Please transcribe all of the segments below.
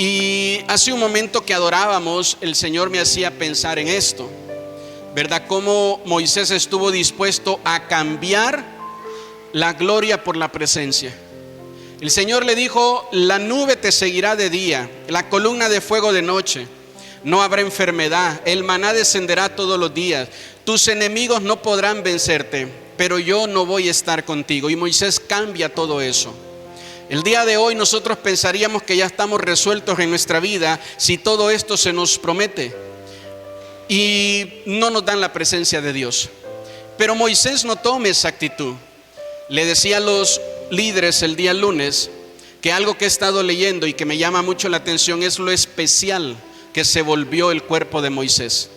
Y hace un momento que adorábamos, el Señor me hacía pensar en esto, ¿verdad? Cómo Moisés estuvo dispuesto a cambiar la gloria por la presencia. El Señor le dijo: la nube te seguirá de día, la columna de fuego de noche. No habrá enfermedad, el maná descenderá todos los días. Tus enemigos no podrán vencerte, pero yo no voy a estar contigo. Y Moisés cambia todo eso. El día de hoy nosotros pensaríamos que ya estamos resueltos en nuestra vida si todo esto se nos promete y no nos dan la presencia de Dios. Pero Moisés no toma esa actitud. Le decía a los líderes el día lunes que algo que he estado leyendo y que me llama mucho la atención es lo especial que se volvió el cuerpo de Moisés.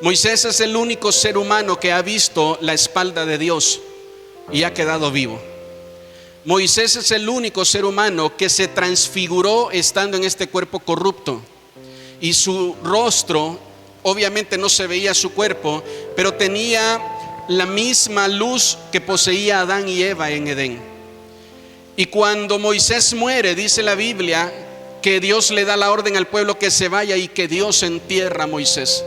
Moisés es el único ser humano que ha visto la espalda de Dios y ha quedado vivo. Moisés es el único ser humano que se transfiguró estando en este cuerpo corrupto, y su rostro, obviamente no se veía su cuerpo, pero tenía la misma luz que poseía Adán y Eva en Edén. Y cuando Moisés muere, dice la Biblia que Dios le da la orden al pueblo que se vaya y que Dios entierra a Moisés.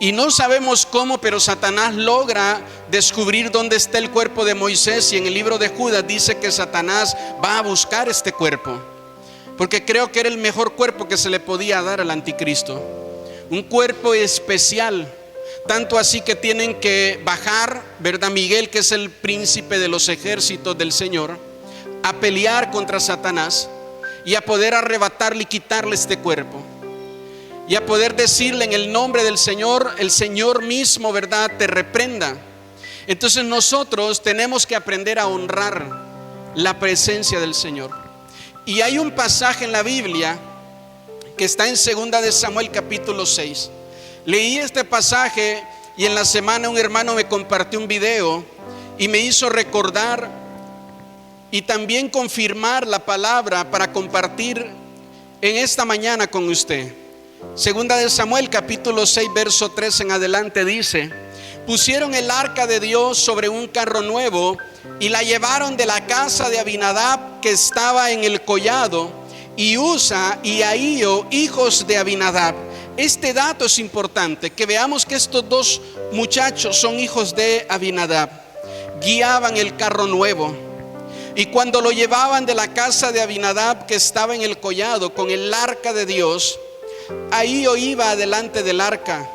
Y no sabemos cómo, pero Satanás logra descubrir dónde está el cuerpo de Moisés, y en el libro de Judas dice que Satanás va a buscar este cuerpo, porque creo que era el mejor cuerpo que se le podía dar al anticristo. Un cuerpo especial, tanto así que tienen que bajar, ¿verdad? Miguel, que es el príncipe de los ejércitos del Señor, a pelear contra Satanás y a poder arrebatarle y quitarle este cuerpo. Y a poder decirle en el nombre del Señor, el Señor mismo, ¿verdad?, te reprenda. Entonces nosotros tenemos que aprender a honrar la presencia del Señor. Y hay un pasaje en la Biblia que está en 2 de Samuel capítulo 6. Leí este pasaje y en la semana un hermano me compartió un video y me hizo recordar y también confirmar la palabra para compartir en esta mañana con usted. 2 de Samuel capítulo 6 verso 3 en adelante dice: pusieron el arca de Dios sobre un carro nuevo y la llevaron de la casa de Abinadab que estaba en el collado, y Usa y Ahío, hijos de Abinadab. Este dato es importante, que veamos que estos dos muchachos son hijos de Abinadab. Guiaban el carro nuevo, y cuando lo llevaban de la casa de Abinadab que estaba en el collado con el arca de Dios, Ahío iba adelante del arca,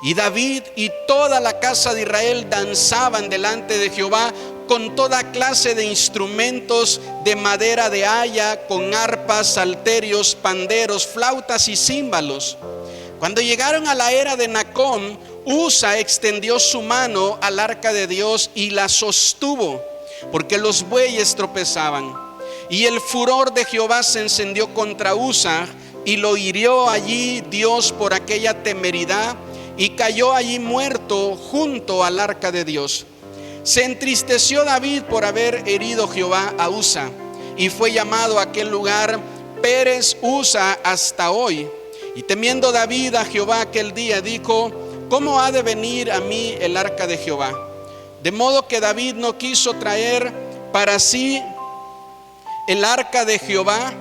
y David y toda la casa de Israel danzaban delante de Jehová con toda clase de instrumentos de madera de haya, con arpas, salterios, panderos, flautas y címbalos. Cuando llegaron a la era de Nacón, Usa extendió su mano al arca de Dios y la sostuvo, porque los bueyes tropezaban. Y el furor de Jehová se encendió contra Usa, y lo hirió allí Dios por aquella temeridad, y cayó allí muerto junto al arca de Dios. Se entristeció David por haber herido Jehová a Usa, y fue llamado a aquel lugar Pérez Usa hasta hoy. Y temiendo David a Jehová aquel día, dijo: ¿cómo ha de venir a mí el arca de Jehová? De modo que David no quiso traer para sí el arca de Jehová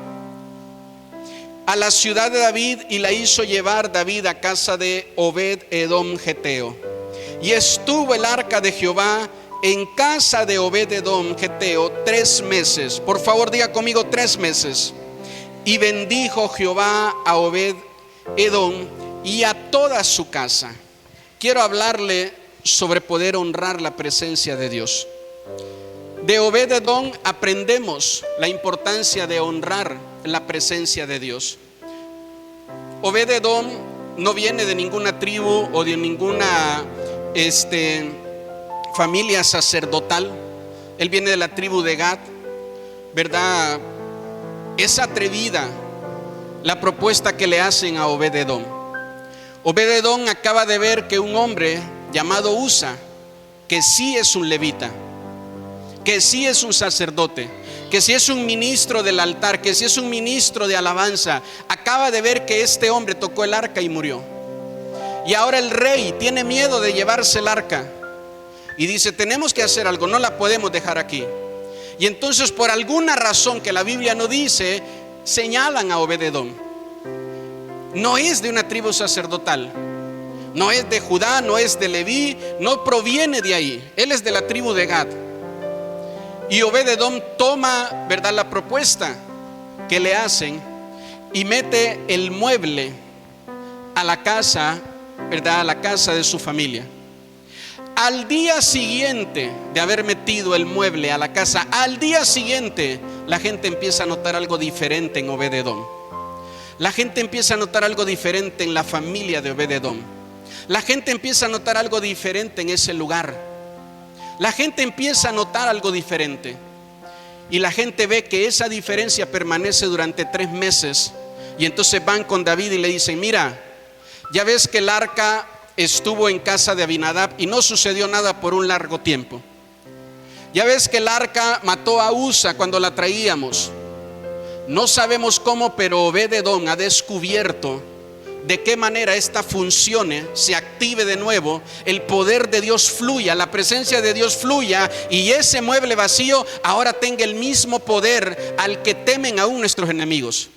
a la ciudad de David, y la hizo llevar David a casa de Obed Edom Geteo. Y estuvo el arca de Jehová en casa de Obed Edom Geteo 3 meses. Por favor, diga conmigo: 3 meses. Y bendijo Jehová a Obed Edom y a toda su casa. Quiero hablarle sobre poder honrar la presencia de Dios. De Obed Edom aprendemos la importancia de honrar la presencia de Dios. Obed Edom no viene de ninguna tribu o de ninguna familia sacerdotal. Él viene de la tribu de Gad, ¿verdad? Es atrevida la propuesta que le hacen a Obed Edom. Obed Edom acaba de ver que un hombre llamado Usa, que sí es un levita, que sí es un sacerdote, que sí es un ministro del altar, que sí es un ministro de alabanza, acaba de ver que este hombre tocó el arca y murió. Y ahora el rey tiene miedo de llevarse el arca y dice: tenemos que hacer algo, no la podemos dejar aquí. Y entonces, por alguna razón que la Biblia no dice, señalan a Obed-edom. No es de una tribu sacerdotal, no es de Judá, no es de Leví, no proviene de ahí. Él es de la tribu de Gad. Y Obed-edom toma, ¿verdad?, la propuesta que le hacen y mete el mueble a la casa, ¿verdad?, a la casa de su familia. Al día siguiente de haber metido el mueble a la casa, al día siguiente la gente empieza a notar algo diferente en Obed-edom. La gente empieza a notar algo diferente en la familia de Obed-edom. La gente empieza a notar algo diferente en ese lugar. La gente empieza a notar algo diferente. Y la gente ve que esa diferencia permanece durante 3 meses. Y entonces van con David y le dicen: mira, ya ves que el arca estuvo en casa de Abinadab y no sucedió nada por un largo tiempo. Ya ves que el arca mató a Usa cuando la traíamos. No sabemos cómo, pero Obed-edom ha descubierto de qué manera esta funcione, se active de nuevo, el poder de Dios fluya, la presencia de Dios fluya, y ese mueble vacío ahora tenga el mismo poder al que temen aún nuestros enemigos.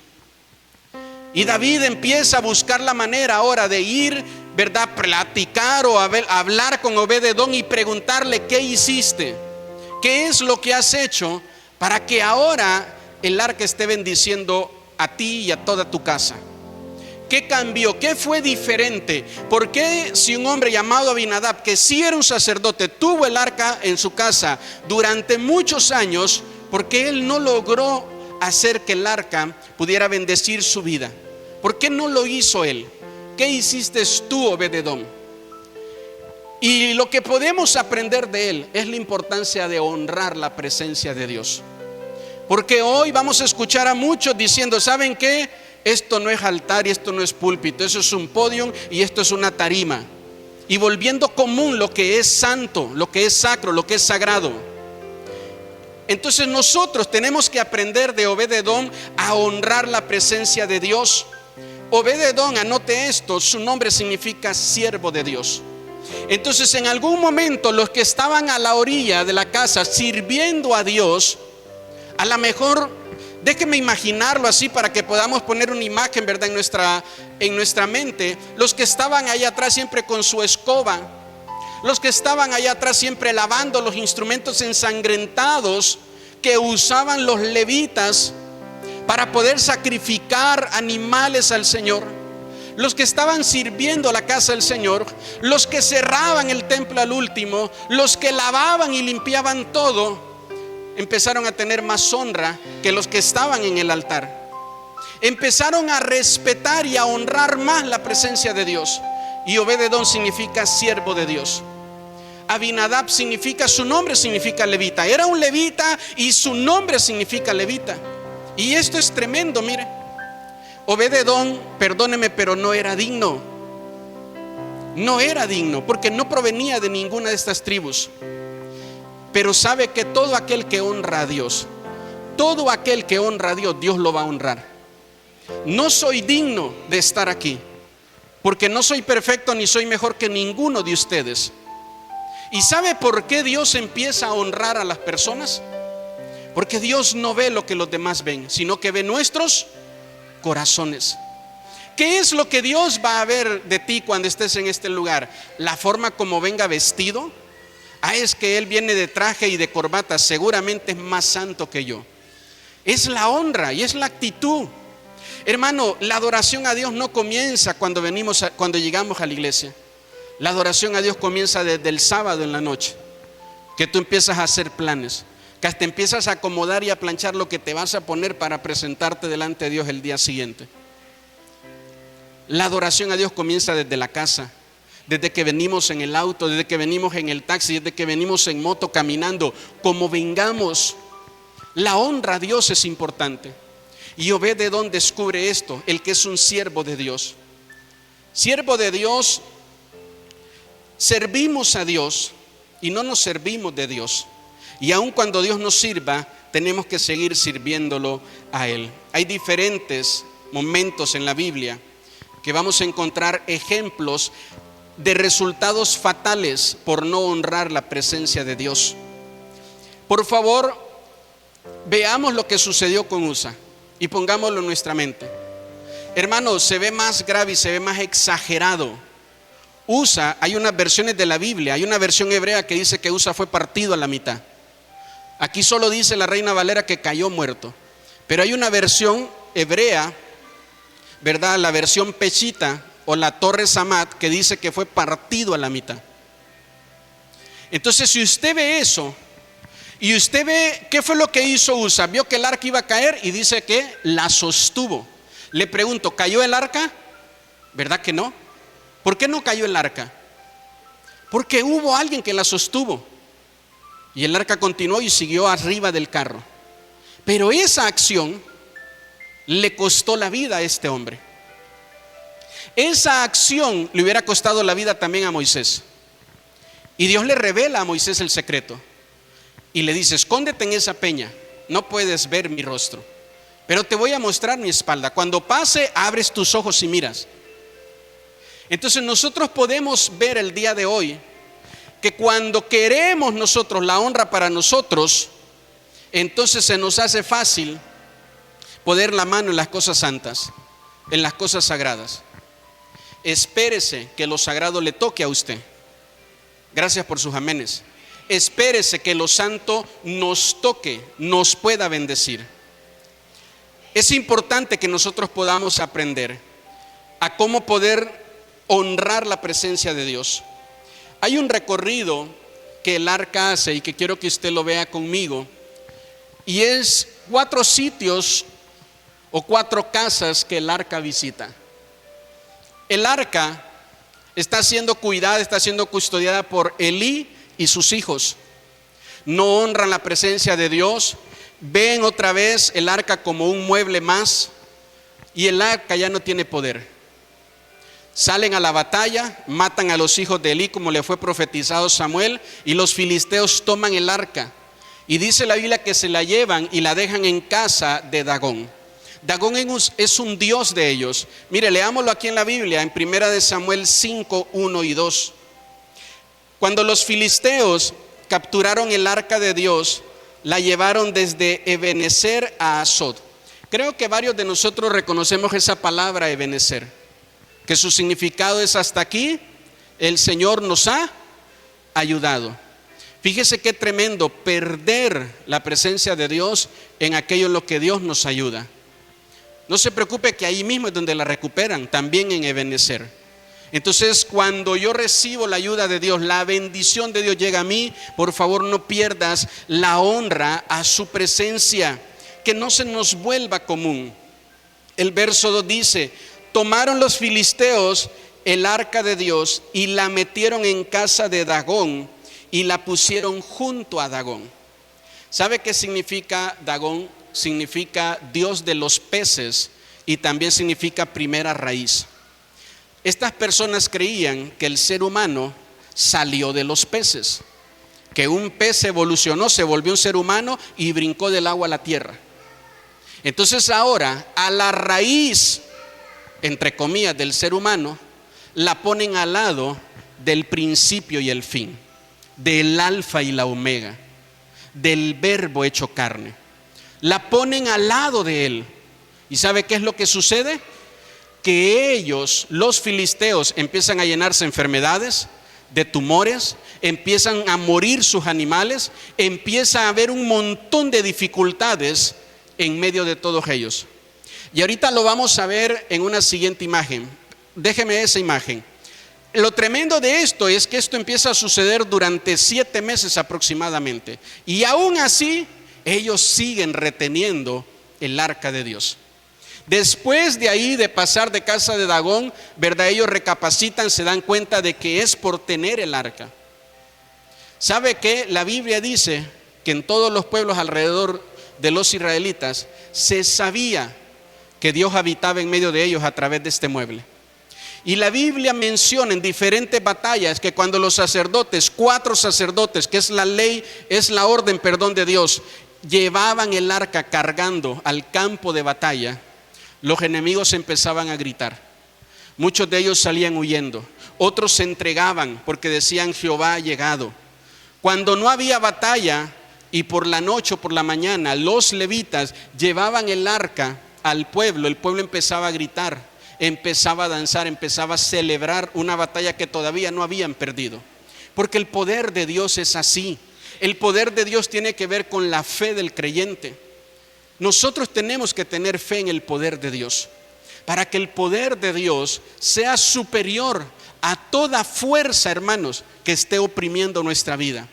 Y David empieza a buscar la manera ahora de ir, ¿verdad?, platicar o hablar con Obed-edom y preguntarle: ¿qué hiciste? ¿Qué es lo que has hecho para que ahora el arca esté bendiciendo a ti y a toda tu casa? ¿Qué cambió? ¿Qué fue diferente? ¿Por qué, si un hombre llamado Abinadab, que sí era un sacerdote, tuvo el arca en su casa durante muchos años, por qué él no logró hacer que el arca pudiera bendecir su vida? ¿Por qué no lo hizo él? ¿Qué hiciste tú, Obed-edom? Y lo que podemos aprender de él es la importancia de honrar la presencia de Dios. Porque hoy vamos a escuchar a muchos diciendo: ¿saben qué? Esto no es altar y esto no es púlpito, eso es un podium y esto es una tarima. Y volviendo común lo que es santo, lo que es sacro, lo que es sagrado. Entonces nosotros tenemos que aprender de Obed-edom a honrar la presencia de Dios. Obed-edom, anote esto, su nombre significa siervo de Dios. Entonces en algún momento los que estaban a la orilla de la casa sirviendo a Dios, a lo mejor, déjeme imaginarlo así para que podamos poner una imagen, ¿verdad?, en nuestra mente. Los que estaban allá atrás siempre con su escoba, los que estaban allá atrás siempre lavando los instrumentos ensangrentados que usaban los levitas para poder sacrificar animales al Señor, los que estaban sirviendo la casa del Señor, los que cerraban el templo al último, los que lavaban y limpiaban todo, empezaron a tener más honra que los que estaban en el altar. Empezaron a respetar y a honrar más la presencia de Dios. Y Obed-edom significa siervo de Dios. Abinadab significa, su nombre significa levita. Era un levita y su nombre significa levita. Y esto es tremendo, mire. Obed-edom, perdóneme, pero no era digno. No era digno porque no provenía de ninguna de estas tribus. Pero sabe que todo aquel que honra a Dios, todo aquel que honra a Dios, Dios lo va a honrar. No soy digno de estar aquí, porque no soy perfecto ni soy mejor que ninguno de ustedes. ¿Y sabe por qué Dios empieza a honrar a las personas? Porque Dios no ve lo que los demás ven, sino que ve nuestros corazones. ¿Qué es lo que Dios va a ver de ti cuando estés en este lugar? La forma como venga vestido. Es que él viene de traje y de corbata, seguramente es más santo que yo. Es la honra y es la actitud. Hermano, la adoración a Dios no comienza cuando llegamos a la iglesia. La adoración a Dios comienza desde el sábado en la noche, que tú empiezas a hacer planes, que hasta empiezas a acomodar y a planchar lo que te vas a poner para presentarte delante de Dios el día siguiente. La adoración a Dios comienza desde la casa, desde que venimos en el auto, desde que venimos en el taxi, desde que venimos en moto, caminando, como vengamos. La honra a Dios es importante. Y Obed-edom descubre esto, el que es un siervo de Dios. Siervo de Dios, servimos a Dios y no nos servimos de Dios. Y aun cuando Dios nos sirva, tenemos que seguir sirviéndolo a Él. Hay diferentes momentos en la Biblia que vamos a encontrar ejemplos de resultados fatales por no honrar la presencia de Dios. Por favor, veamos lo que sucedió con Usa. y pongámoslo en nuestra mente. Hermanos, se ve más grave y se ve más exagerado. Usa, hay unas versiones de la Biblia, hay una versión hebrea que dice que Usa fue partido a la mitad. Aquí solo dice la Reina Valera que cayó muerto, pero hay una versión hebrea, ¿verdad? La versión Peshita o la Torre Samat, que dice que fue partido a la mitad. Entonces, si usted ve eso y usted ve qué fue lo que hizo Usa, vio que el arca iba a caer y dice que la sostuvo. Le pregunto, ¿cayó el arca? ¿Verdad que no? ¿Por qué no cayó el arca? Porque hubo alguien que la sostuvo. Y el arca continuó y siguió arriba del carro. Pero esa acción le costó la vida a este hombre. Esa acción le hubiera costado la vida también a Moisés. Y Dios le revela a Moisés el secreto. Y le dice, escóndete en esa peña, no puedes ver mi rostro, pero te voy a mostrar mi espalda. Cuando pase, abres tus ojos y miras. Entonces nosotros podemos ver el día de hoy que cuando queremos nosotros la honra para nosotros, entonces se nos hace fácil poner la mano en las cosas santas, en las cosas sagradas. Espérese que lo sagrado le toque a usted. Gracias por sus amenes. Espérese que lo santo nos toque, nos pueda bendecir. Es importante que nosotros podamos aprender a cómo poder honrar la presencia de Dios. Hay un recorrido que el arca hace y que quiero que usted lo vea conmigo, y es 4 sitios o 4 casas que el arca visita. El arca está siendo cuidada, está siendo custodiada por Elí y sus hijos. No honran la presencia de Dios, ven otra vez el arca como un mueble más, y el arca ya no tiene poder. Salen a la batalla, matan a los hijos de Elí como le fue profetizado Samuel, y los filisteos toman el arca, y dice la Biblia que se la llevan y la dejan en casa de Dagón. Dagón es un dios de ellos. Mire, leámoslo aquí en la Biblia, en 1 Samuel 5, 1 y 2. Cuando los filisteos capturaron el arca de Dios, la llevaron desde Ebenezer a Asod. Creo que varios de nosotros reconocemos esa palabra Ebenezer, que su significado es hasta aquí, el Señor nos ha ayudado. Fíjese qué tremendo perder la presencia de Dios en aquello en lo que Dios nos ayuda. No se preocupe que ahí mismo es donde la recuperan, también en Ebenezer. Entonces, cuando yo recibo la ayuda de Dios, la bendición de Dios llega a mí, por favor no pierdas la honra a su presencia, que no se nos vuelva común. El verso 2 dice, tomaron los filisteos el arca de Dios y la metieron en casa de Dagón y la pusieron junto a Dagón. ¿Sabe qué significa Dagón? Significa Dios de los peces y también significa primera raíz. Estas personas creían que el ser humano salió de los peces, que un pez evolucionó, se volvió un ser humano y brincó del agua a la tierra. Entonces ahora a la raíz, entre comillas, del ser humano, la ponen al lado del principio y el fin, del alfa y la omega, del verbo hecho carne. La ponen al lado de él. ¿Y sabe qué es lo que sucede? Que ellos, los filisteos, empiezan a llenarse de enfermedades, de tumores, empiezan a morir sus animales, empieza a haber un montón de dificultades en medio de todos ellos. Y ahorita lo vamos a ver en una siguiente imagen. Déjeme esa imagen. Lo tremendo de esto es que esto empieza a suceder durante 7 meses aproximadamente. Y aún así, ellos siguen reteniendo el arca de Dios. Después de ahí, de pasar de casa de Dagón, ¿verdad? Ellos recapacitan, se dan cuenta de que es por tener el arca. ¿Sabe qué? La Biblia dice que en todos los pueblos alrededor de los israelitas se sabía que Dios habitaba en medio de ellos a través de este mueble. Y la Biblia menciona en diferentes batallas que cuando los sacerdotes, 4 sacerdotes, que es la ley, es la orden, de Dios, llevaban el arca cargando al campo de batalla, los enemigos empezaban a gritar. Muchos de ellos salían huyendo, otros se entregaban porque decían Jehová ha llegado. Cuando no había batalla y por la noche o por la mañana, los levitas llevaban el arca al pueblo, el pueblo empezaba a gritar, empezaba a danzar, empezaba a celebrar una batalla que todavía no habían perdido. Porque el poder de Dios es así. El poder de Dios tiene que ver con la fe del creyente. Nosotros tenemos que tener fe en el poder de Dios, para que el poder de Dios sea superior a toda fuerza, hermanos, que esté oprimiendo nuestra vida,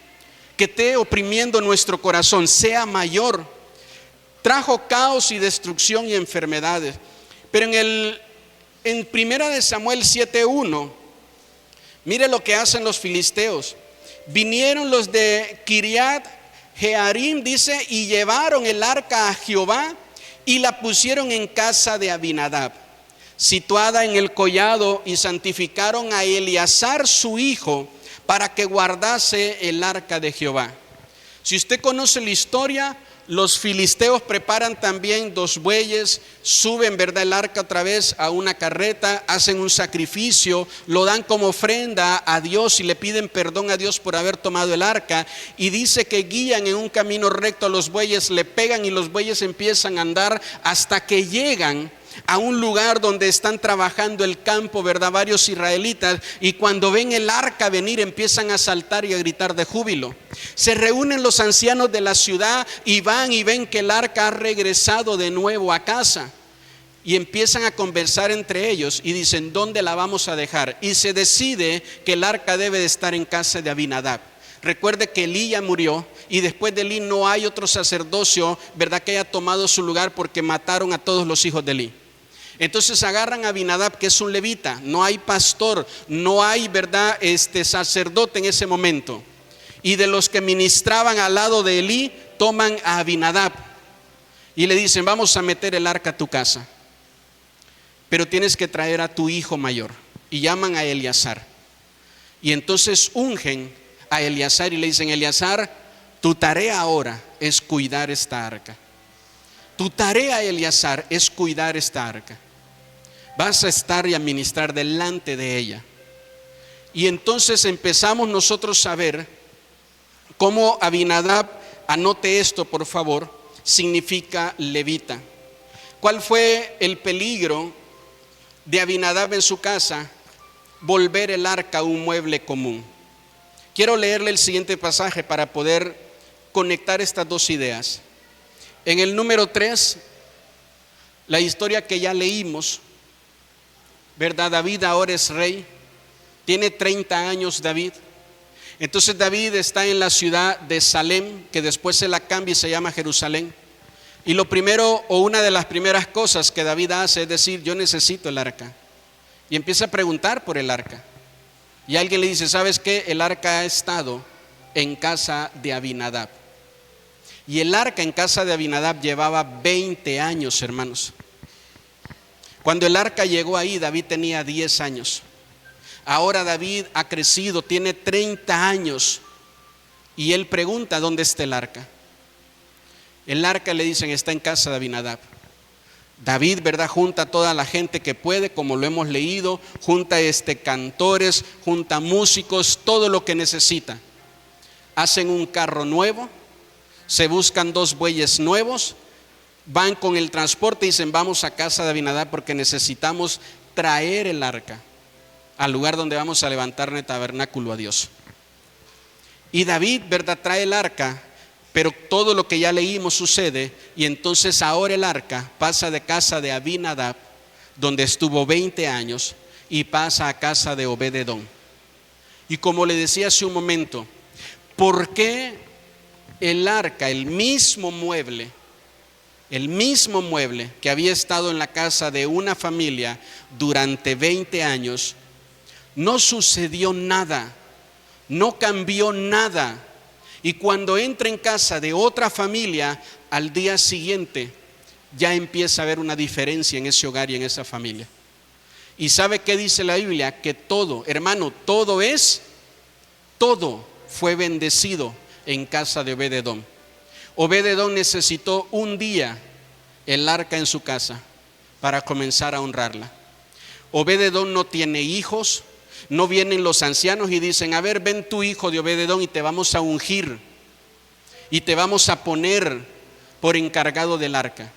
que esté oprimiendo nuestro corazón, sea mayor. Trajo caos y destrucción y enfermedades. Pero en primera de Samuel 7:1, mire lo que hacen los filisteos. Vinieron los de Kiriat Jearim, dice, y llevaron el arca a Jehová y la pusieron en casa de Abinadab, situada en el collado, y santificaron a Eleazar su hijo para que guardase el arca de Jehová. Si usted conoce la historia, los filisteos preparan también 2 bueyes, suben, ¿verdad?, el arca otra vez a una carreta, hacen un sacrificio, lo dan como ofrenda a Dios y le piden perdón a Dios por haber tomado el arca, y dice que guían en un camino recto a los bueyes, le pegan y los bueyes empiezan a andar hasta que llegan a un lugar donde están trabajando el campo, ¿verdad?, varios israelitas, y cuando ven el arca venir empiezan a saltar y a gritar de júbilo. Se reúnen los ancianos de la ciudad y van y ven que el arca ha regresado de nuevo a casa, y empiezan a conversar entre ellos y dicen: ¿dónde la vamos a dejar? Y se decide que el arca debe de estar en casa de Abinadab. Recuerde que Elí ya murió, y después de Elí no hay otro sacerdocio, ¿verdad?, que haya tomado su lugar, porque mataron a todos los hijos de Elí. Entonces agarran a Abinadab, que es un levita, no hay pastor, no hay, ¿verdad?, sacerdote en ese momento. Y de los que ministraban al lado de Elí, toman a Abinadab y le dicen: vamos a meter el arca a tu casa, pero tienes que traer a tu hijo mayor. Y llaman a Eleazar. Y entonces ungen a Eleazar y le dicen: Eleazar, tu tarea ahora es cuidar esta arca. Tu tarea, Eleazar, es cuidar esta arca. Vas a estar y a ministrar delante de ella. Y entonces empezamos nosotros a ver cómo Abinadab, anote esto por favor, significa levita. ¿Cuál fue el peligro de Abinadab en su casa? Volver el arca un mueble común. Quiero leerle el siguiente pasaje para poder conectar estas 2 ideas. En el número 3, la historia que ya leímos, ¿verdad? David ahora es rey, tiene 30 años David. Entonces David está en la ciudad de Salem, que después se la cambia y se llama Jerusalén. Y lo primero, o una de las primeras cosas que David hace es decir: yo necesito el arca. Y empieza a preguntar por el arca. Y alguien le dice: ¿sabes qué? El arca ha estado en casa de Abinadab. Y el arca en casa de Abinadab llevaba 20 años, hermanos. Cuando el arca llegó ahí, David tenía 10 años. Ahora David ha crecido, tiene 30 años. Y él pregunta: ¿dónde está el arca? El arca, le dicen, está en casa de Abinadab. David, ¿verdad?, junta a toda la gente que puede, como lo hemos leído, junta cantores, junta músicos, todo lo que necesita. Hacen un carro nuevo, se buscan 2 bueyes nuevos, van con el transporte y dicen: vamos a casa de Abinadab porque necesitamos traer el arca al lugar donde vamos a levantar el tabernáculo a Dios. Y David, ¿verdad?, trae el arca, pero todo lo que ya leímos sucede, y entonces ahora el arca pasa de casa de Abinadab, donde estuvo 20 años, y pasa a casa de Obed-edom. Y como le decía hace un momento, ¿por qué el arca, el mismo mueble que había estado en la casa de una familia durante 20 años, no sucedió nada, no cambió nada? Y cuando entra en casa de otra familia, al día siguiente ya empieza a haber una diferencia en ese hogar y en esa familia. ¿Y sabe qué dice la Biblia? Que todo, hermano, todo fue bendecido en casa de Obed-edom. Obed-edom necesitó un día el arca en su casa para comenzar a honrarla. Obed-edom no tiene hijos. No vienen los ancianos y dicen: a ver, ven tu hijo de Obed-edom y te vamos a ungir y te vamos a poner por encargado del arca.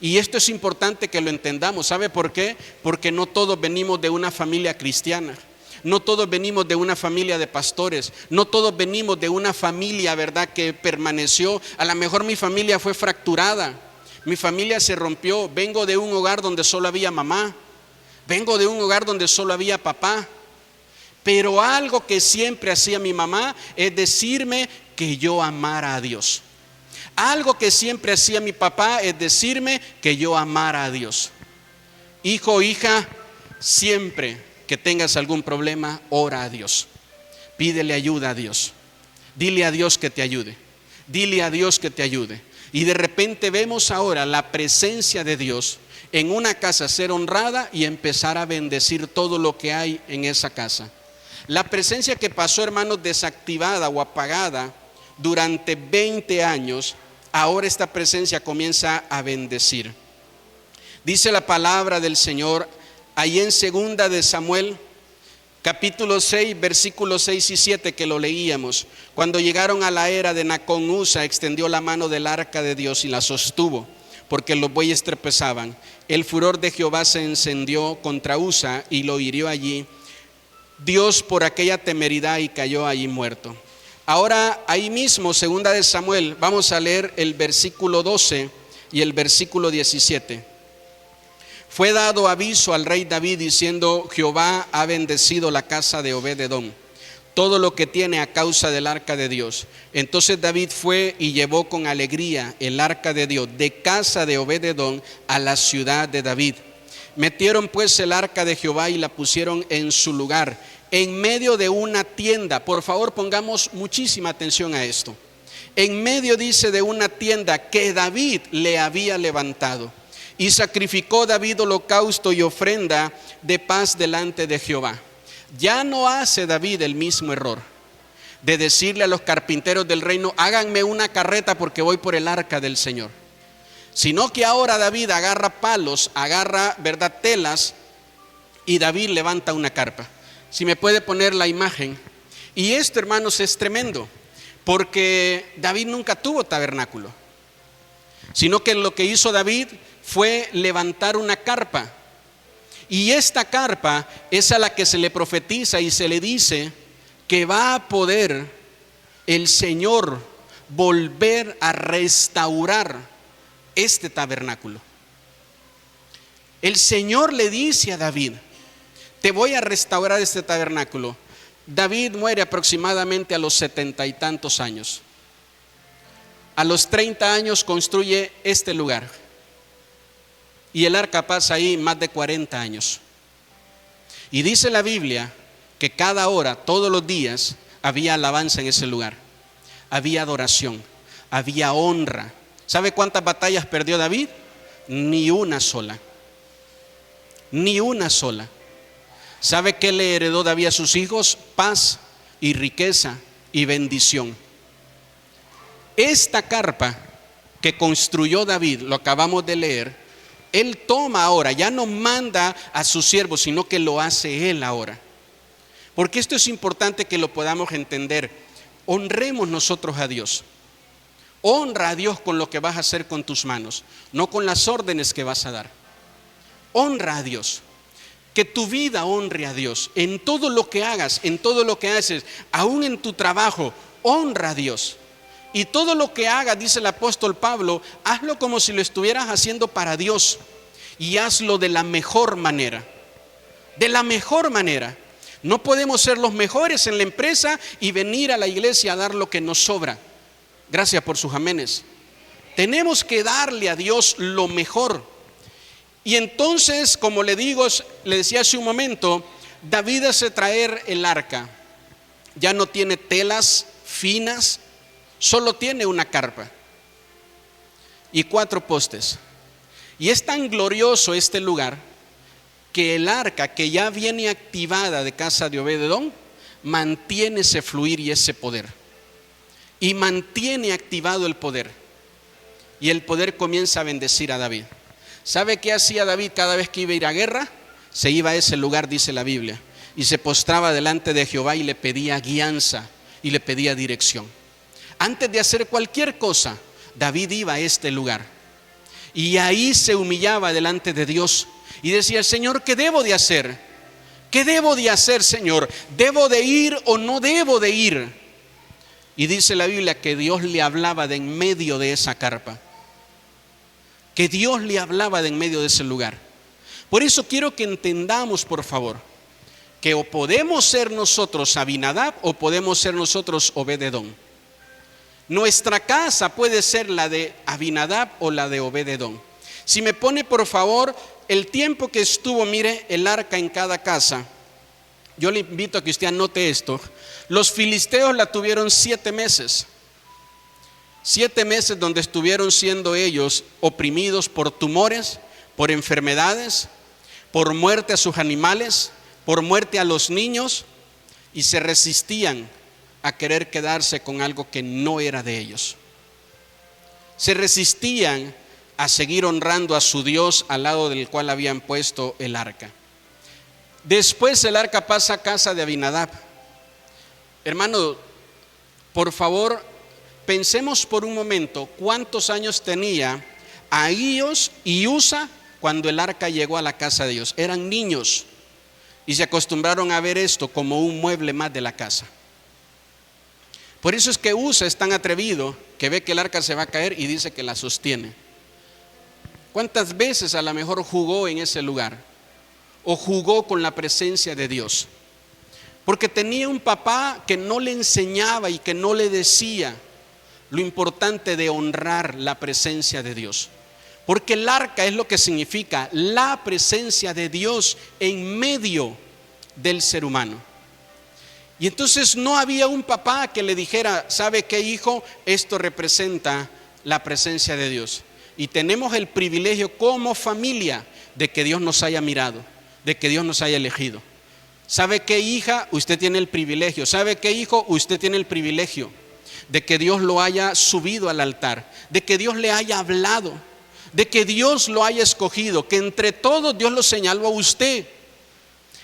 Y esto es importante que lo entendamos. ¿Sabe por qué? Porque no todos venimos de una familia cristiana. No todos venimos de una familia de pastores. No todos venimos de una familia, ¿verdad?, que permaneció. A lo mejor mi familia fue fracturada. Mi familia se rompió. Vengo de un hogar donde solo había mamá. Vengo de un hogar donde solo había papá. Pero algo que siempre hacía mi mamá es decirme que yo amara a Dios. Algo que siempre hacía mi papá es decirme que yo amara a Dios. Hijo, hija, siempre que tengas algún problema, ora a Dios. Pídele ayuda a Dios. Dile a Dios que te ayude. Dile a Dios que te ayude. Y de repente vemos ahora la presencia de Dios en una casa ser honrada y empezar a bendecir todo lo que hay en esa casa. La presencia que pasó, hermanos, desactivada o apagada durante 20 años, ahora esta presencia comienza a bendecir. Dice la palabra del Señor ahí en 2 de Samuel, capítulo 6, versículos 6 y 7, que lo leíamos. Cuando llegaron a la era de Nacón, Usa extendió la mano del arca de Dios y la sostuvo, porque los bueyes trepezaban. El furor de Jehová se encendió contra Usa y lo hirió allí Dios por aquella temeridad y cayó allí muerto. Ahora ahí mismo, 2 de Samuel, vamos a leer el versículo 12 y el versículo 17. Fue dado aviso al rey David diciendo: Jehová ha bendecido la casa de Obed-edom, todo lo que tiene a causa del arca de Dios. Entonces David fue y llevó con alegría el arca de Dios de casa de Obed-edom a la ciudad de David. Metieron pues el arca de Jehová y la pusieron en su lugar, en medio de una tienda. Por favor, pongamos muchísima atención a esto. En medio, dice, de una tienda que David le había levantado. Y sacrificó David holocausto y ofrenda de paz delante de Jehová. Ya no hace David el mismo error de decirle a los carpinteros del reino: háganme una carreta porque voy por el arca del Señor. Sino que ahora David agarra palos, agarra, ¿verdad?, telas, y David levanta una carpa. Si me puede poner la imagen. Y esto, hermanos, es tremendo, porque David nunca tuvo tabernáculo, sino que lo que hizo David fue levantar una carpa. Y esta carpa es a la que se le profetiza y se le dice que va a poder el Señor volver a restaurar este tabernáculo. El Señor le dice a David: te voy a restaurar este tabernáculo. David muere aproximadamente a los 70 y tantos años. A los 30 años construye este lugar. Y el arca pasa ahí más de 40 años. Y dice la Biblia que cada hora, todos los días, había alabanza en ese lugar. Había adoración, había honra. ¿Sabe cuántas batallas perdió David? Ni una sola. Ni una sola. ¿Sabe qué le heredó David a sus hijos? Paz y riqueza y bendición. Esta carpa que construyó David, lo acabamos de leer, él toma ahora, ya no manda a sus siervos, sino que lo hace él ahora. Porque esto es importante que lo podamos entender. Honremos nosotros a Dios. Honra a Dios con lo que vas a hacer con tus manos, no con las órdenes que vas a dar. Honra a Dios. Que tu vida honre a Dios. En todo lo que hagas, en todo lo que haces, aún en tu trabajo, honra a Dios. Y todo lo que hagas, dice el apóstol Pablo, hazlo como si lo estuvieras haciendo para Dios. Y hazlo de la mejor manera. De la mejor manera. No podemos ser los mejores en la empresa y venir a la iglesia a dar lo que nos sobra. Gracias por sus amenes. Tenemos que darle a Dios lo mejor. Y entonces, como le decía hace un momento, David hace traer el arca. Ya no tiene telas finas, solo tiene una carpa y 4 postes. Y es tan glorioso este lugar que el arca, que ya viene activada de casa de Obed-edom, mantiene ese fluir y ese poder. Y mantiene activado el poder. Y el poder comienza a bendecir a David. ¿Sabe qué hacía David cada vez que iba a ir a guerra? Se iba a ese lugar, dice la Biblia, y se postraba delante de Jehová y le pedía guianza y le pedía dirección. Antes de hacer cualquier cosa, David iba a este lugar. Y ahí se humillaba delante de Dios y decía: Señor, ¿qué debo de hacer? ¿Qué debo de hacer, Señor? ¿Debo de ir o no debo de ir? Y dice la Biblia que Dios le hablaba de en medio de esa carpa, que Dios le hablaba de en medio de ese lugar. Por eso quiero que entendamos, por favor, que o podemos ser nosotros Abinadab o podemos ser nosotros Obed-edom. Nuestra casa puede ser la de Abinadab o la de Obed-edom. Si me pone por favor el tiempo que estuvo, mire, el arca en cada casa. Yo le invito a que usted anote esto. Los filisteos la tuvieron 7 meses. 7 meses donde estuvieron siendo ellos oprimidos por tumores, por enfermedades, por muerte a sus animales, por muerte a los niños, y se resistían a querer quedarse con algo que no era de ellos. Se resistían a seguir honrando a su Dios al lado del cual habían puesto el arca. Después el arca pasa a casa de Abinadab. Hermano, por favor, pensemos por un momento cuántos años tenía Ahíos y Usa cuando el arca llegó a la casa de Dios. Eran niños y se acostumbraron a ver esto como un mueble más de la casa. Por eso es que Usa es tan atrevido que ve que el arca se va a caer y dice que la sostiene. ¿Cuántas veces a lo mejor jugó en ese lugar? O jugó con la presencia de Dios. Porque tenía un papá que no le enseñaba y que no le decía lo importante de honrar la presencia de Dios. Porque el arca es lo que significa la presencia de Dios en medio del ser humano. Y entonces no había un papá que le dijera: ¿sabe qué, hijo? Esto representa la presencia de Dios. Y tenemos el privilegio como familia de que Dios nos haya mirado, de que Dios nos haya elegido. ¿Sabe qué, hija? Usted tiene el privilegio. ¿Sabe qué, hijo? Usted tiene el privilegio de que Dios lo haya subido al altar, de que Dios le haya hablado, de que Dios lo haya escogido, que entre todos Dios lo señaló a usted.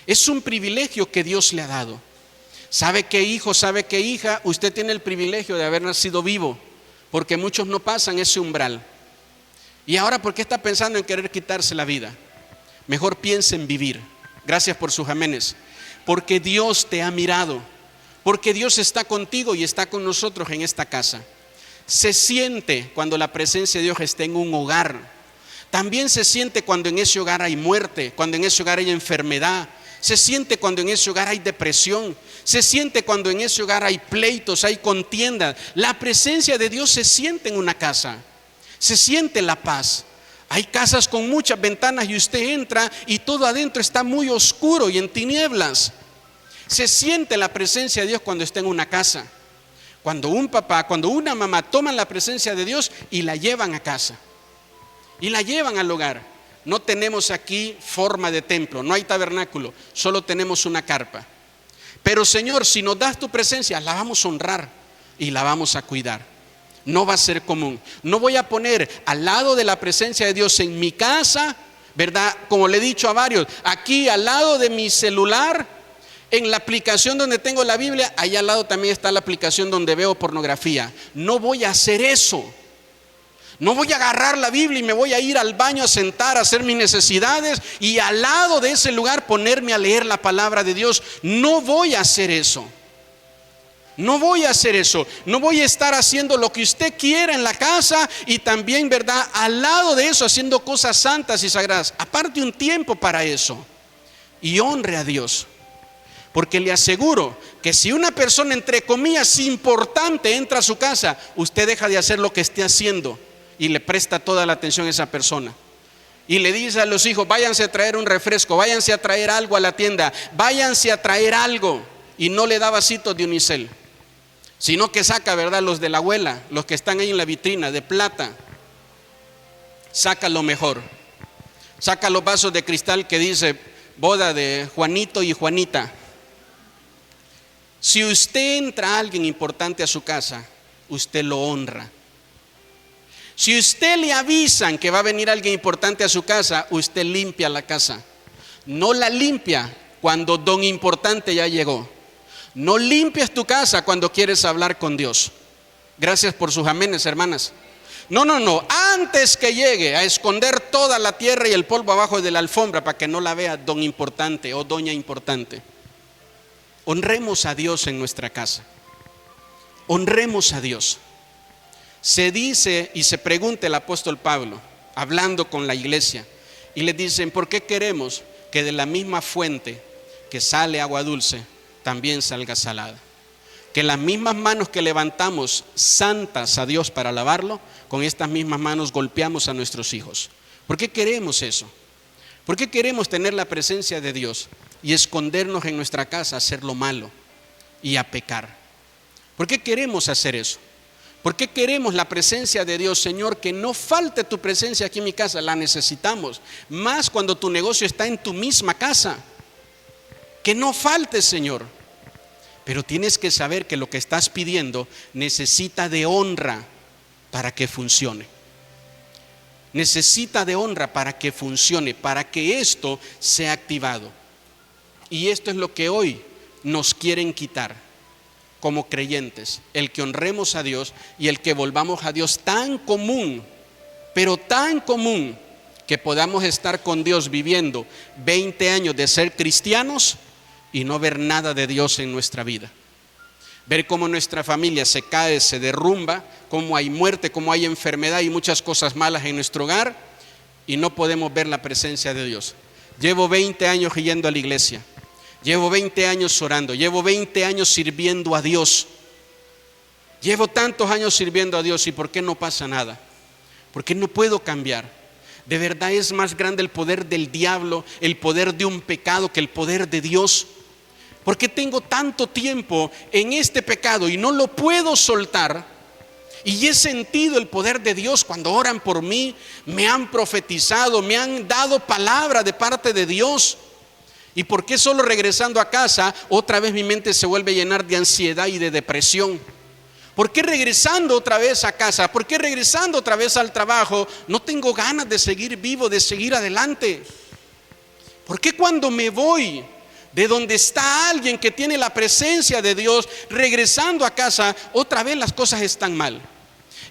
Es un privilegio que Dios le ha dado. ¿Sabe qué, hijo? ¿Sabe qué, hija? Usted tiene el privilegio de haber nacido vivo, porque muchos no pasan ese umbral. Y ahora, ¿por qué está pensando en querer quitarse la vida? Mejor piense en vivir. Gracias por sus amenes. Porque Dios te ha mirado, porque Dios está contigo y está con nosotros en esta casa. Se siente cuando la presencia de Dios está en un hogar. También se siente cuando en ese hogar hay muerte, cuando en ese hogar hay enfermedad. Se siente cuando en ese hogar hay depresión. Se siente cuando en ese hogar hay pleitos, hay contiendas. La presencia de Dios se siente en una casa. Se siente la paz. Hay casas con muchas ventanas y usted entra y todo adentro está muy oscuro y en tinieblas. Se siente la presencia de Dios cuando está en una casa. Cuando un papá, cuando una mamá toman la presencia de Dios y la llevan a casa y la llevan al hogar. No tenemos aquí forma de templo, no hay tabernáculo, solo tenemos una carpa. Pero Señor, si nos das tu presencia, la vamos a honrar y la vamos a cuidar. No va a ser común. No voy a poner al lado de la presencia de Dios en mi casa, ¿verdad? Como le he dicho a varios, aquí al lado de mi celular, en la aplicación donde tengo la Biblia, allá al lado también está la aplicación donde veo pornografía. No voy a hacer eso. No voy a agarrar la Biblia y me voy a ir al baño a sentar a hacer mis necesidades y al lado de ese lugar ponerme a leer la palabra de Dios. No voy a hacer eso. No voy a hacer eso. No voy a estar haciendo lo que usted quiera en la casa y también, ¿verdad?, al lado de eso haciendo cosas santas y sagradas. Aparte un tiempo para eso y honre a Dios. Porque le aseguro que si una persona, entre comillas, importante entra a su casa, usted deja de hacer lo que esté haciendo y le presta toda la atención a esa persona. Y le dice a los hijos: váyanse a traer un refresco, váyanse a traer algo a la tienda, váyanse a traer algo. Y no le da vasitos de unicel, sino que saca, ¿verdad?, los de la abuela, los que están ahí en la vitrina de plata. Saca lo mejor. Saca los vasos de cristal que dice boda de Juanito y Juanita. Si usted entra a alguien importante a su casa, usted lo honra. Si usted le avisan que va a venir alguien importante a su casa, usted limpia la casa. No la limpia cuando don importante ya llegó. No limpias tu casa cuando quieres hablar con Dios. Gracias por sus amenes, hermanas. No. Antes que llegue a esconder toda la tierra y el polvo abajo de la alfombra para que no la vea don importante o doña importante. Honremos a Dios en nuestra casa. Honremos a Dios. Se dice y se pregunta el apóstol Pablo, hablando con la iglesia, y le dicen: ¿por qué queremos que de la misma fuente que sale agua dulce también salga salada? Que las mismas manos que levantamos santas a Dios para alabarlo, con estas mismas manos golpeamos a nuestros hijos. ¿Por qué queremos eso? ¿Por qué queremos tener la presencia de Dios y escondernos en nuestra casa a hacer lo malo y a pecar? ¿Por qué queremos hacer eso? ¿Por qué queremos la presencia de Dios? Señor, que no falte tu presencia aquí en mi casa, la necesitamos. Más cuando tu negocio está en tu misma casa. Que no falte, Señor. Pero tienes que saber que lo que estás pidiendo necesita de honra para que funcione. Necesita de honra para que funcione, para que esto sea activado. Y esto es lo que hoy nos quieren quitar como creyentes, el que honremos a Dios y el que volvamos a Dios tan común, pero tan común, que podamos estar con Dios viviendo 20 años de ser cristianos y no ver nada de Dios en nuestra vida. Ver cómo nuestra familia se cae, se derrumba, cómo hay muerte, cómo hay enfermedad y muchas cosas malas en nuestro hogar, y no podemos ver la presencia de Dios. Llevo 20 años yendo a la iglesia. Llevo 20 años orando, llevo 20 años sirviendo a Dios. Llevo tantos años sirviendo a Dios, ¿y por qué no pasa nada? ¿Por qué no puedo cambiar? De verdad es más grande el poder del diablo, el poder de un pecado, que el poder de Dios. ¿Por qué tengo tanto tiempo en este pecado y no lo puedo soltar? Y he sentido el poder de Dios cuando oran por mí, me han profetizado, me han dado palabra de parte de Dios. ¿Y por qué solo regresando a casa otra vez mi mente se vuelve a llenar de ansiedad y de depresión? ¿Por qué regresando otra vez a casa? ¿Por qué regresando otra vez al trabajo no tengo ganas de seguir vivo, de seguir adelante? ¿Por qué cuando me voy de donde está alguien que tiene la presencia de Dios, regresando a casa, otra vez las cosas están mal?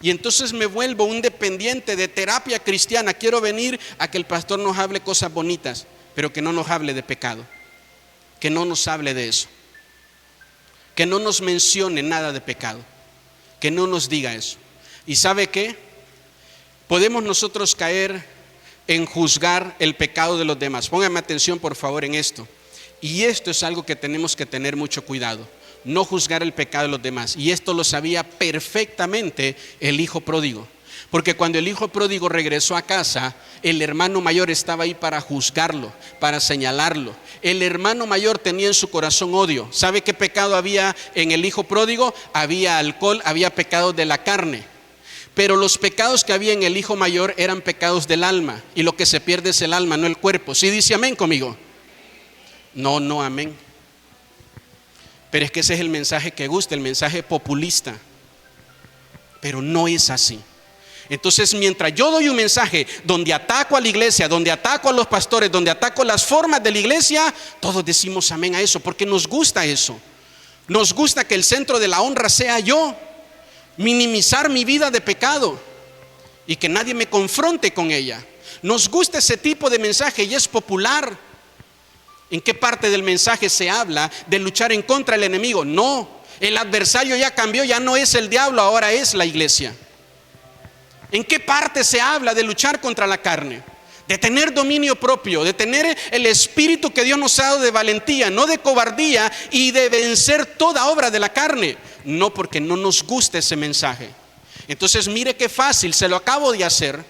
Y entonces me vuelvo un dependiente de terapia cristiana. Quiero venir a que el pastor nos hable cosas bonitas, pero que no nos hable de pecado, que no nos hable de eso, que no nos mencione nada de pecado, que no nos diga eso. ¿Y sabe qué? Podemos nosotros caer en juzgar el pecado de los demás. Póngame atención por favor en esto. Y esto es algo que tenemos que tener mucho cuidado, no juzgar el pecado de los demás. Y esto lo sabía perfectamente el hijo pródigo. Porque cuando el hijo pródigo regresó a casa, el hermano mayor estaba ahí para juzgarlo, para señalarlo. El hermano mayor tenía en su corazón odio. ¿Sabe qué pecado había en el hijo pródigo? Había alcohol, había pecados de la carne. Pero los pecados que había en el hijo mayor eran pecados del alma. Y lo que se pierde es el alma, no el cuerpo. ¿Sí dice amén conmigo? No, amén. Pero es que ese es el mensaje que gusta, el mensaje populista. Pero no es así. Entonces, mientras yo doy un mensaje donde ataco a la iglesia, donde ataco a los pastores, donde ataco las formas de la iglesia, todos decimos amén a eso, porque nos gusta eso. Nos gusta que el centro de la honra sea yo, minimizar mi vida de pecado y que nadie me confronte con ella. Nos gusta ese tipo de mensaje y es popular. ¿En qué parte del mensaje se habla de luchar en contra del enemigo? No, el adversario ya cambió, ya no es el diablo, ahora es la iglesia. ¿En qué parte se habla de luchar contra la carne? De tener dominio propio, de tener el espíritu que Dios nos ha dado de valentía, no de cobardía, y de vencer toda obra de la carne. No, porque no nos gusta ese mensaje. Entonces mire qué fácil, se lo acabo de hacer.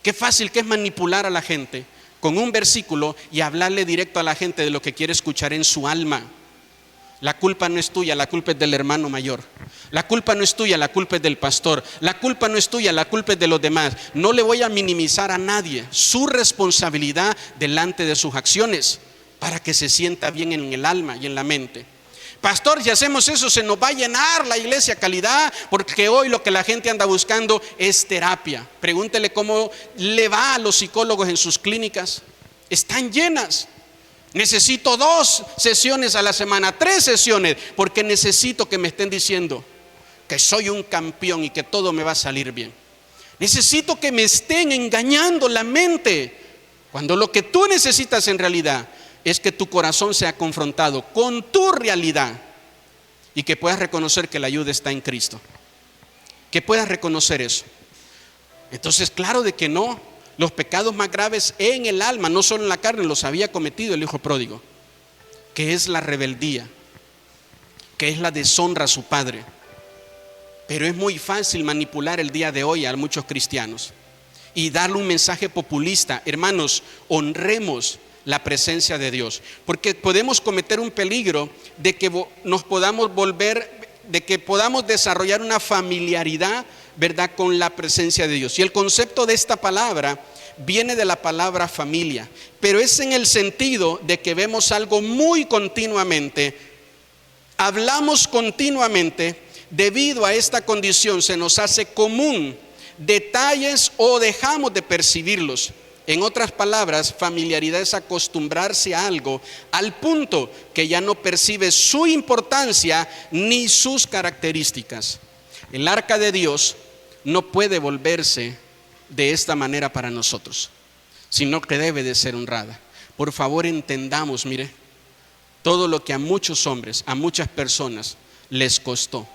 Qué fácil que es manipular a la gente con un versículo y hablarle directo a la gente de lo que quiere escuchar en su alma. La culpa no es tuya, la culpa es del hermano mayor. La culpa no es tuya, la culpa es del pastor. La culpa no es tuya, la culpa es de los demás. No le voy a minimizar a nadie su responsabilidad delante de sus acciones, para que se sienta bien en el alma y en la mente. Pastor, si hacemos eso se nos va a llenar la iglesia calidad, porque hoy lo que la gente anda buscando es terapia. Pregúntele cómo le va a los psicólogos en sus clínicas. Están llenas. Necesito 2 sesiones a la semana, 3 sesiones, porque necesito que me estén diciendo que soy un campeón y que todo me va a salir bien. Necesito que me estén engañando la mente, cuando lo que tú necesitas en realidad es que tu corazón sea confrontado con tu realidad y que puedas reconocer que la ayuda está en Cristo. Que puedas reconocer eso. Entonces, claro de que no, los pecados más graves en el alma, no solo en la carne, los había cometido el hijo pródigo, que es la rebeldía, que es la deshonra a su padre. Pero es muy fácil manipular el día de hoy a muchos cristianos y darle un mensaje populista. Hermanos, honremos la presencia de Dios, porque podemos cometer un peligro de que nos podamos volver, de que podamos desarrollar una familiaridad, ¿verdad?, con la presencia de Dios. Y el concepto de esta palabra viene de la palabra familia, pero es en el sentido de que vemos algo muy continuamente, hablamos continuamente. Debido a esta condición se nos hace común detalles o dejamos de percibirlos. En otras palabras, familiaridad es acostumbrarse a algo al punto que ya no percibe su importancia ni sus características. El arca de Dios no puede volverse de esta manera para nosotros, sino que debe de ser honrada. Por favor, entendamos, mire, todo lo que a muchos hombres, a muchas personas les costó.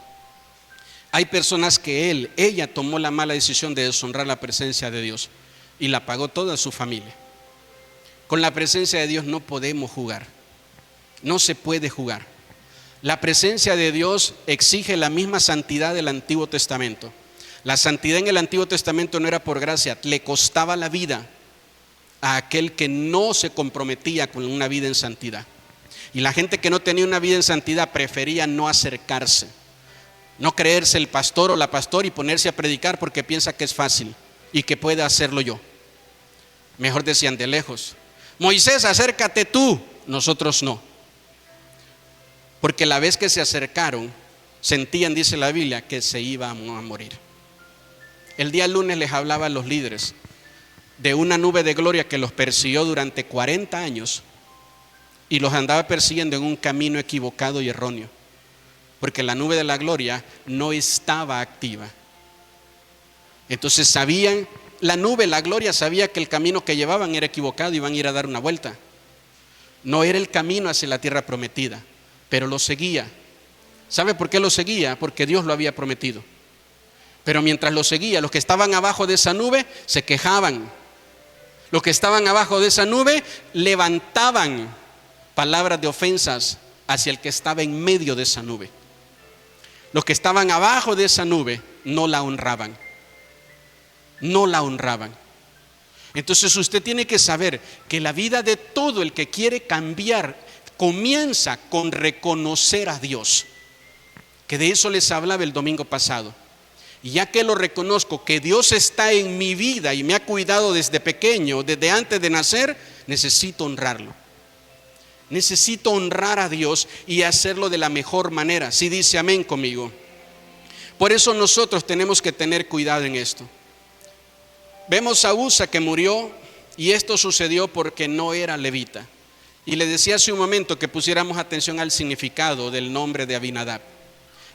Hay personas que ella tomó la mala decisión de deshonrar la presencia de Dios y la pagó toda su familia. Con la presencia de Dios no podemos jugar, no se puede jugar. La presencia de Dios exige la misma santidad del Antiguo Testamento. La santidad en el Antiguo Testamento no era por gracia, le costaba la vida a aquel que no se comprometía con una vida en santidad. Y la gente que no tenía una vida en santidad prefería no acercarse, no creerse el pastor o la pastora y ponerse a predicar porque piensa que es fácil y que puede hacerlo yo. Mejor decían de lejos: Moisés, acércate tú. Nosotros no. Porque la vez que se acercaron, sentían, dice la Biblia, que se iban a morir. El día lunes les hablaba a los líderes de una nube de gloria que los persiguió durante 40 años y los andaba persiguiendo en un camino equivocado y erróneo. Porque la nube de la gloria no estaba activa. Entonces sabían, la nube, la gloria, sabía que el camino que llevaban era equivocado y iban a ir a dar una vuelta. No era el camino hacia la tierra prometida, pero lo seguía. ¿Sabe por qué lo seguía? Porque Dios lo había prometido. Pero mientras lo seguía, los que estaban abajo de esa nube se quejaban. Los que estaban abajo de esa nube levantaban palabras de ofensas hacia el que estaba en medio de esa nube. Los que estaban abajo de esa nube no la honraban. No la honraban. Entonces usted tiene que saber que la vida de todo el que quiere cambiar comienza con reconocer a Dios. Que de eso les hablaba el domingo pasado. Y ya que lo reconozco, que Dios está en mi vida y me ha cuidado desde pequeño, desde antes de nacer, necesito honrarlo. Necesito honrar a Dios y hacerlo de la mejor manera. Si dice amén conmigo. Por eso nosotros tenemos que tener cuidado en esto. Vemos a Usa que murió y esto sucedió porque no era levita. Y le decía hace un momento que pusiéramos atención al significado del nombre de Abinadab.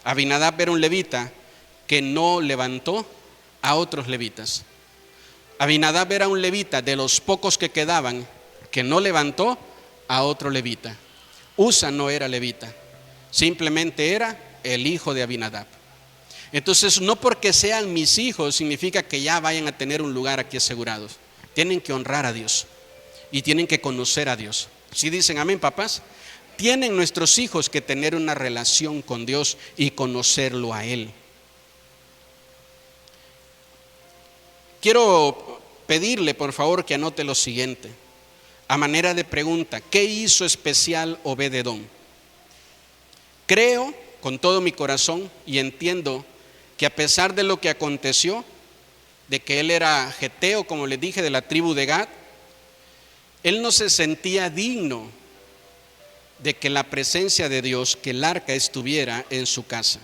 Abinadab era un levita que no levantó a otros levitas. Abinadab era un levita de los pocos que quedaban que no levantó a otro levita. Usa no era levita, simplemente era el hijo de Abinadab. Entonces, no porque sean mis hijos significa que ya vayan a tener un lugar aquí asegurados. Tienen que honrar a Dios y tienen que conocer a Dios. ¿Sí dicen amén, papás? Tienen nuestros hijos que tener una relación con Dios y conocerlo a Él. Quiero pedirle, por favor, que anote lo siguiente. A manera de pregunta: ¿qué hizo especial Obed-edom? Creo con todo mi corazón y entiendo que a pesar de lo que aconteció, de que él era geteo, como les dije, de la tribu de Gad, él no se sentía digno de que la presencia de Dios, que el arca estuviera en su casa.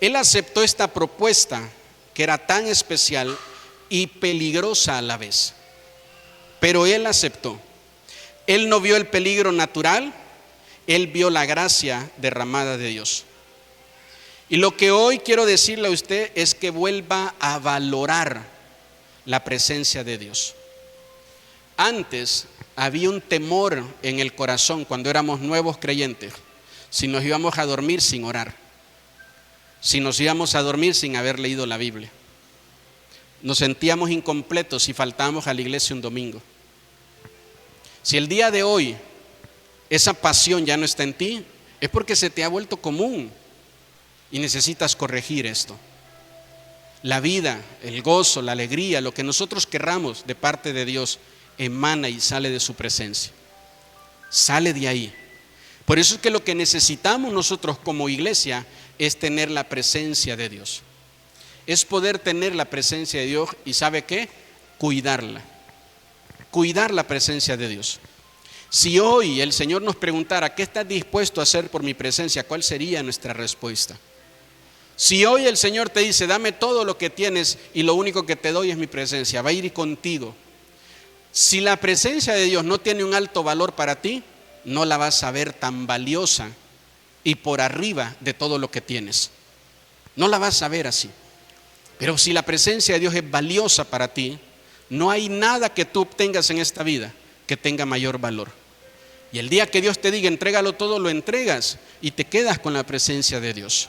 Él aceptó esta propuesta que era tan especial y peligrosa a la vez. Pero él aceptó. Él no vio el peligro natural, él vio la gracia derramada de Dios. Y lo que hoy quiero decirle a usted es que vuelva a valorar la presencia de Dios. Antes había un temor en el corazón cuando éramos nuevos creyentes, si nos íbamos a dormir sin orar, si nos íbamos a dormir sin haber leído la Biblia. Nos sentíamos incompletos si faltábamos a la iglesia un domingo. Si el día de hoy esa pasión ya no está en ti, es porque se te ha vuelto común y necesitas corregir esto. La vida, el gozo, la alegría, lo que nosotros querramos de parte de Dios, emana y sale de su presencia. Sale de ahí. Por eso es que lo que necesitamos nosotros como iglesia es tener la presencia de Dios. Es poder tener la presencia de Dios y ¿sabe qué? Cuidarla. Cuidar la presencia de Dios. Si hoy el Señor nos preguntara, ¿qué estás dispuesto a hacer por mi presencia? ¿Cuál sería nuestra respuesta? Si hoy el Señor te dice, dame todo lo que tienes y lo único que te doy es mi presencia, va a ir contigo. Si la presencia de Dios no tiene un alto valor para ti, no la vas a ver tan valiosa y por arriba de todo lo que tienes. No la vas a ver así. Pero si la presencia de Dios es valiosa para ti, no hay nada que tú obtengas en esta vida que tenga mayor valor. Y el día que Dios te diga, entrégalo todo, lo entregas y te quedas con la presencia de Dios.